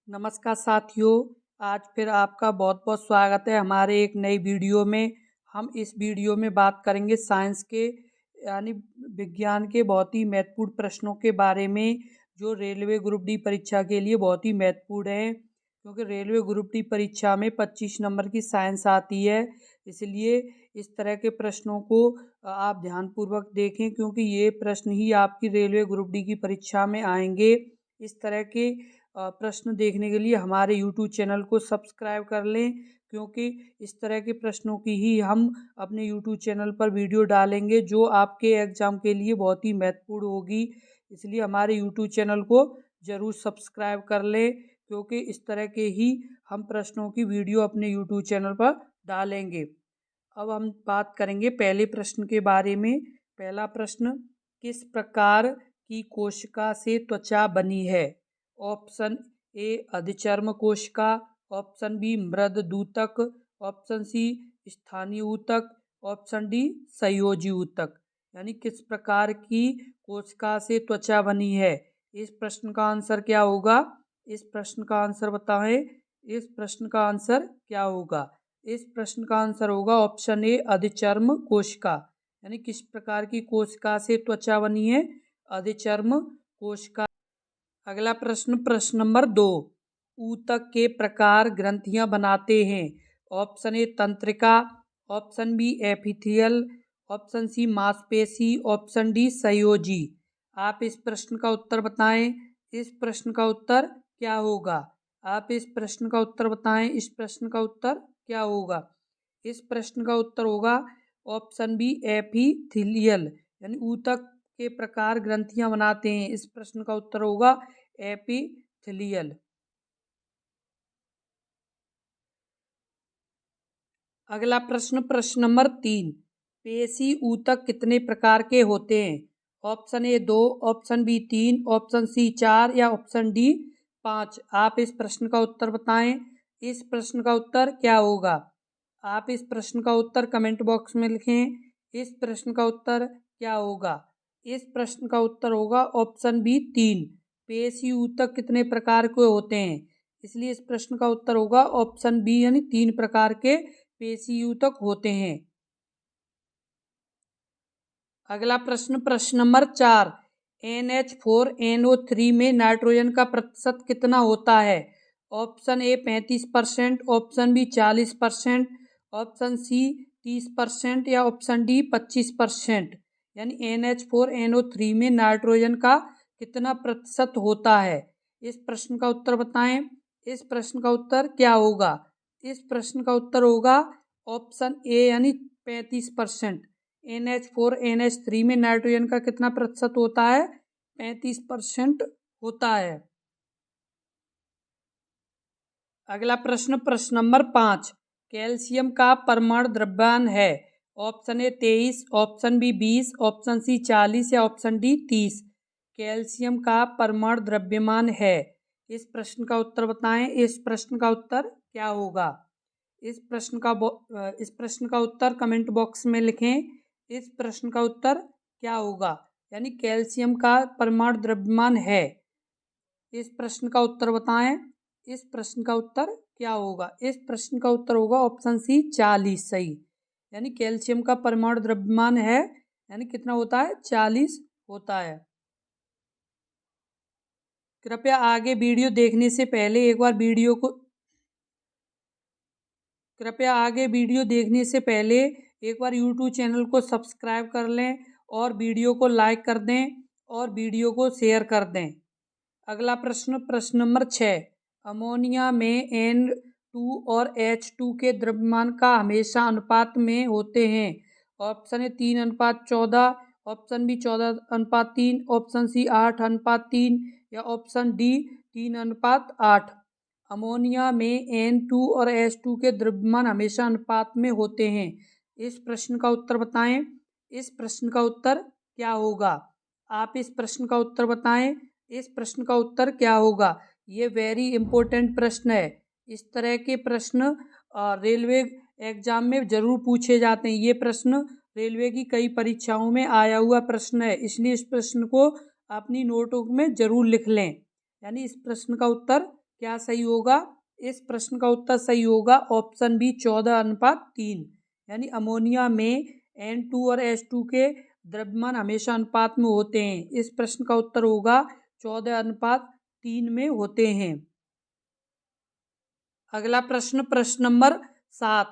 नमस्कार साथियों, आज फिर आपका बहुत बहुत स्वागत है हमारे एक नई वीडियो में। हम इस वीडियो में बात करेंगे साइंस के यानी विज्ञान के बहुत ही महत्वपूर्ण प्रश्नों के बारे में, जो रेलवे ग्रुप डी परीक्षा के लिए बहुत ही महत्वपूर्ण है। क्योंकि रेलवे ग्रुप डी परीक्षा में 25 नंबर की साइंस आती है, इसलिए इस तरह के प्रश्नों को आप ध्यानपूर्वक देखें, क्योंकि ये प्रश्न ही आपकी रेलवे ग्रुप डी की परीक्षा में आएंगे। इस तरह के प्रश्न देखने के लिए हमारे YouTube चैनल को सब्सक्राइब कर लें, क्योंकि इस तरह के प्रश्नों की ही हम अपने YouTube चैनल पर वीडियो डालेंगे जो आपके एग्ज़ाम के लिए बहुत ही महत्वपूर्ण होगी। इसलिए हमारे YouTube चैनल को ज़रूर सब्सक्राइब कर लें, क्योंकि इस तरह के ही हम प्रश्नों की वीडियो अपने YouTube चैनल पर डालेंगे। अब हम बात करेंगे पहले प्रश्न के बारे में। पहला प्रश्न, किस प्रकार की कोशिका से त्वचा बनी है? ऑप्शन ए अधिचर्म कोशिका, ऑप्शन बी मृद दूतक, ऑप्शन सी स्थानीय ऊतक, ऑप्शन डी संयोजी ऊतक। यानी किस प्रकार की कोशिका से त्वचा बनी है? इस प्रश्न का आंसर क्या होगा? इस प्रश्न का आंसर बताएं। इस प्रश्न का आंसर क्या होगा? इस प्रश्न का आंसर होगा ऑप्शन ए अधिचर्म कोशिका। यानी किस प्रकार की कोशिका से त्वचा बनी है? अधिचर्म कोशिका। अगला प्रश्न, प्रश्न नंबर 2, ऊतक के प्रकार ग्रंथियां बनाते हैं। ऑप्शन ए तंत्रिका, option B epithelial, option C मांसपेशी, ऑप्शन डी संयोजी। आप इस प्रश्न का उत्तर बताएं। इस प्रश्न का उत्तर क्या होगा? आप इस प्रश्न का उत्तर बताएं। इस प्रश्न का उत्तर क्या होगा? इस प्रश्न का उत्तर होगा ऑप्शन बी एपिथेलियल। यानी ऊतक के प्रकार ग्रंथियां बनाते हैं। इस प्रश्न का उत्तर होगा एपिथेलियल। अगला प्रश्न, प्रश्न नंबर 3, पेशी ऊतक कितने प्रकार के होते हैं? Option A 2, option B 3, option C 4 या ऑप्शन डी 5। आप इस प्रश्न का उत्तर बताएं। इस प्रश्न का उत्तर क्या होगा? आप इस प्रश्न का उत्तर कमेंट बॉक्स में लिखें। इस प्रश्न का उत्तर क्या होगा? इस प्रश्न का उत्तर होगा ऑप्शन बी 3। पेशी ऊतक कितने प्रकार के होते हैं? इसलिए इस प्रश्न का उत्तर होगा ऑप्शन बी, यानी 3 प्रकार के पेशी ऊतक होते हैं। अगला प्रश्न, प्रश्न नंबर 4, NH4NO3 में नाइट्रोजन का प्रतिशत कितना होता है? Option A 35%, option B 40%, option C 30% या ऑप्शन डी 25%। यानी NH4NO3 में नाइट्रोजन का कितना प्रतिशत होता है? इस प्रश्न का उत्तर बताएं। इस प्रश्न का उत्तर क्या होगा? इस प्रश्न का उत्तर होगा ऑप्शन ए, यानी 35%। NH4NH3 में नाइट्रोजन का कितना प्रतिशत होता है? 35% होता है। अगला प्रश्न, प्रश्न नंबर 5, कैल्शियम का परमाणु द्रव्यमान है। Option A 23, option B 20, option C 40 या ऑप्शन डी 30। कैल्शियम का परमाणु द्रव्यमान है। इस प्रश्न का उत्तर बताएं। इस प्रश्न का उत्तर क्या होगा? इस प्रश्न का उत्तर कमेंट बॉक्स में लिखें। इस प्रश्न का उत्तर क्या होगा? यानी कैल्शियम का परमाणु द्रव्यमान है। इस प्रश्न का उत्तर बताएं। इस प्रश्न का उत्तर क्या होगा? इस प्रश्न का उत्तर होगा ऑप्शन सी 40 सही। यानी कैल्शियम का परमाणु द्रव्यमान है, यानी कितना होता है? 40 होता है। कृपया आगे वीडियो देखने से पहले एक बार वीडियो को कृपया आगे वीडियो देखने से पहले एक बार YouTube चैनल को सब्सक्राइब कर लें और वीडियो को लाइक कर दें और वीडियो को शेयर कर दें। अगला प्रश्न, प्रश्न नंबर 6, अमोनिया में N2 और H2 के द्रव्यमान का हमेशा अनुपात में होते हैं। Option A 3:14, option B 14:3, option C 8:3 या ऑप्शन डी 3:8। अमोनिया में N2 और H2 के द्रव्यमान हमेशा अनुपात में होते हैं। इस प्रश्न का उत्तर बताएं। इस प्रश्न का उत्तर क्या होगा? आप इस प्रश्न का उत्तर बताएं। इस प्रश्न का उत्तर क्या होगा? ये वेरी इंपॉर्टेंट प्रश्न है। इस तरह के प्रश्न रेलवे एग्जाम में जरूर पूछे जाते हैं। ये प्रश्न रेलवे की कई परीक्षाओं में आया हुआ प्रश्न है, इसलिए इस प्रश्न को अपनी नोटबुक में जरूर लिख लें। यानी इस प्रश्न का उत्तर क्या सही होगा? इस प्रश्न का उत्तर सही होगा ऑप्शन बी 14:3। यानी अमोनिया में N2 और H2 के द्रव्यमान हमेशा अनुपात में होते हैं। इस प्रश्न का उत्तर होगा 14:3 में होते हैं। अगला प्रश्न, प्रश्न नंबर 7।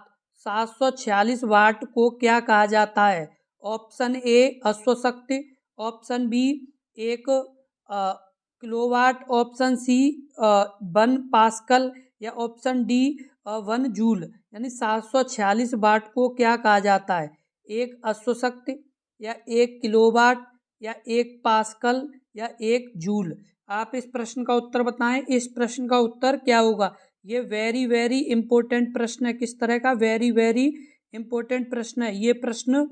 746 वाट को क्या कहा जाता है? ऑप्शन ए अश्वशक्ति, option B 1 kilowatt, option C 1 pascal या ऑप्शन डी 1 जूल। यानी 746 वाट को क्या कहा जाता है? 1 अश्वशक्ति या 1 किलोवाट या 1 पास्कल या 1 जूल। आप इस प्रश्न का उत्तर बताएं। इस प्रश्न का उत्तर क्या होगा? ये वेरी वेरी इंपॉर्टेंट प्रश्न है। किस तरह का? वेरी वेरी इंपॉर्टेंट प्रश्न है। ये प्रश्न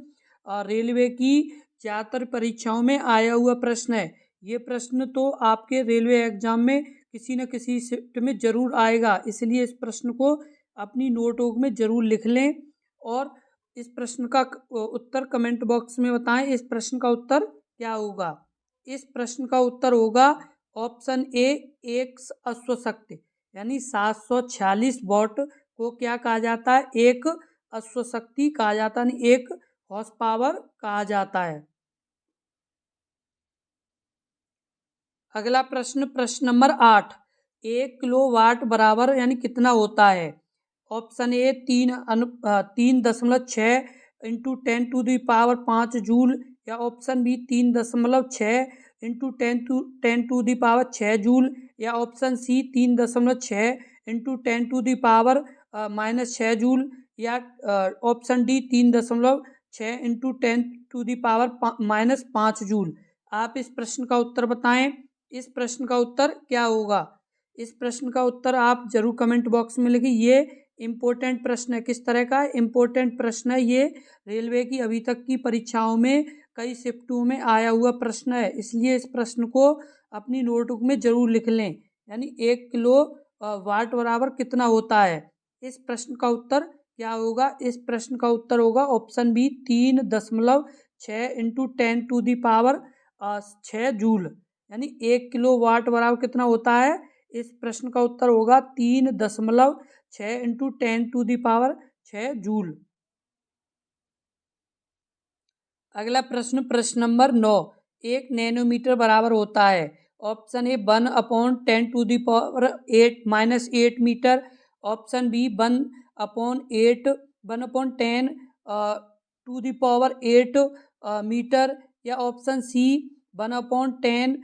रेलवे की ज़्यादातर परीक्षाओं में आया हुआ प्रश्न है। ये प्रश्न तो आपके रेलवे एग्जाम में किसी न किसी शिफ्ट में जरूर आएगा, इसलिए इस प्रश्न को अपनी नोटबुक में जरूर लिख लें और इस प्रश्न का उत्तर कमेंट बॉक्स में बताएं। इस प्रश्न का उत्तर क्या होगा? इस प्रश्न का उत्तर होगा ऑप्शन ए 1 अश्वशक्ति। यानी 746 वॉट को क्या कहा जाता है? 1 अश्वशक्ति कहा जाता है, 1 हॉर्स पावर कहा जाता है। अगला प्रश्न, प्रश्न नंबर 8। 1 किलोवाट बराबर यानी कितना होता है? ऑप्शन ए 3.6 इंटू 10⁵ जूल या ऑप्शन बी 3.6 इंटू 10⁻6 जूल या ऑप्शन सी 3.6 इंटू 10⁻⁻6 जूल या ऑप्शन डी 3.6 इंटू 10⁻⁻5 जूल। आप इस प्रश्न का उत्तर बताएं। इस प्रश्न का उत्तर क्या होगा? इस प्रश्न का उत्तर आप जरूर कमेंट बॉक्स में लिखिए। ये इम्पोर्टेंट प्रश्न है। किस तरह का इम्पोर्टेंट प्रश्न है? ये रेलवे की अभी तक की परीक्षाओं में कई शिफ्टों में आया हुआ प्रश्न है, इसलिए इस प्रश्न को अपनी नोटबुक में जरूर लिख लें। यानी 1 किलो वाट बराबर कितना होता है? इस प्रश्न का उत्तर क्या होगा? इस प्रश्न का उत्तर होगा ऑप्शन बी 3.6 इंटू 10⁻6 जूल। यानी 1 किलोवाट बराबर कितना होता है? इस प्रश्न का उत्तर होगा 3.6 इंटू 10⁻6 जूल। अगला प्रश्न, प्रश्न नंबर 9। 1 नैनोमीटर बराबर होता है? Option A 1/10⁻8 metre, option B 1/10 metre या ऑप्शन सी 1/10⁹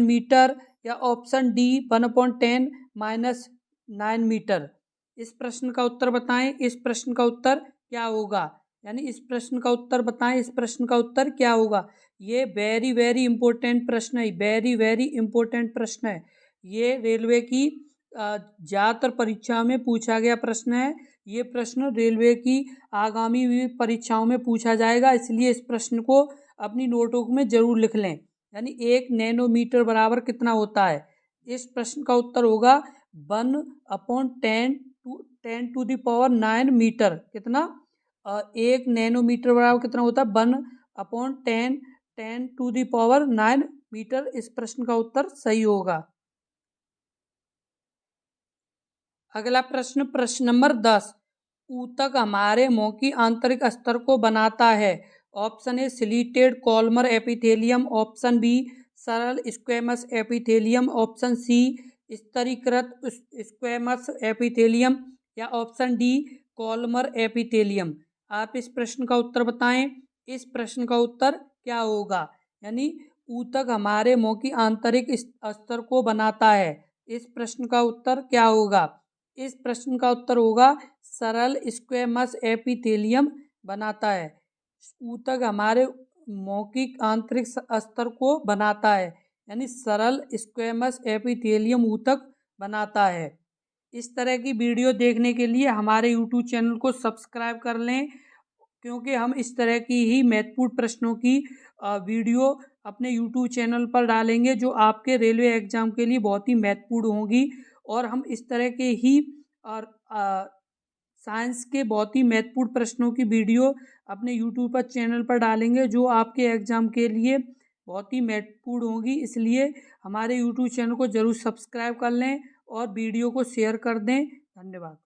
मीटर या ऑप्शन डी 1/10 - 9 मीटर। इस प्रश्न का उत्तर बताएं। इस प्रश्न का उत्तर क्या होगा? यानी इस प्रश्न का उत्तर बताएं। इस प्रश्न का उत्तर क्या होगा? ये वेरी वेरी इंपॉर्टेंट प्रश्न है। वेरी वेरी इंपॉर्टेंट प्रश्न है। ये रेलवे की ज़्यादातर परीक्षा में पूछा गया प्रश्न है। ये प्रश्न रेलवे की आगामी परीक्षाओं में पूछा जाएगा, इसलिए इस प्रश्न को अपनी नोटबुक में जरूर लिख लें। यानी 1 नैनोमीटर बराबर कितना होता है? इस प्रश्न का उत्तर होगा 1/10⁹ मीटर। कितना? 1 नैनोमीटर बराबर कितना होता है? 1/10⁹ मीटर। इस प्रश्न का उत्तर सही होगा। अगला प्रश्न, प्रश्न नंबर 10। ऊतक हमारे मुंह की आंतरिक स्तर को बनाता है? Option A ciliated columnar epithelium, option B सरल स्क्वेमस एपिथेलियम, ऑप्शन सी स्तरीकृत स्क्वेमस एपिथेलियम या ऑप्शन डी कॉलमर एपिथेलियम। आप इस प्रश्न का उत्तर बताएं। इस प्रश्न का उत्तर क्या होगा? यानी ऊतक हमारे मुंह की आंतरिक स्तर को बनाता है। इस प्रश्न का उत्तर क्या होगा? इस प्रश्न का उत्तर होगा सरल स्क्वेमस एपिथेलियम बनाता है। ऊतक हमारे मौखिक आंतरिक स्तर को बनाता है, यानी सरल स्क्वेमस एपिथेलियम ऊतक बनाता है। इस तरह की वीडियो देखने के लिए हमारे यूट्यूब चैनल को सब्सक्राइब कर लें, क्योंकि हम इस तरह की ही महत्वपूर्ण प्रश्नों की वीडियो अपने यूट्यूब चैनल पर डालेंगे, जो आपके रेलवे एग्जाम के लिए बहुत ही महत्वपूर्ण होगी। और हम इस तरह के ही और साइंस के बहुत ही महत्वपूर्ण प्रश्नों की वीडियो अपने यूट्यूब पर चैनल पर डालेंगे, जो आपके एग्ज़ाम के लिए बहुत ही महत्वपूर्ण होगी, इसलिए हमारे यूट्यूब चैनल को ज़रूर सब्सक्राइब कर लें और वीडियो को शेयर कर दें। धन्यवाद।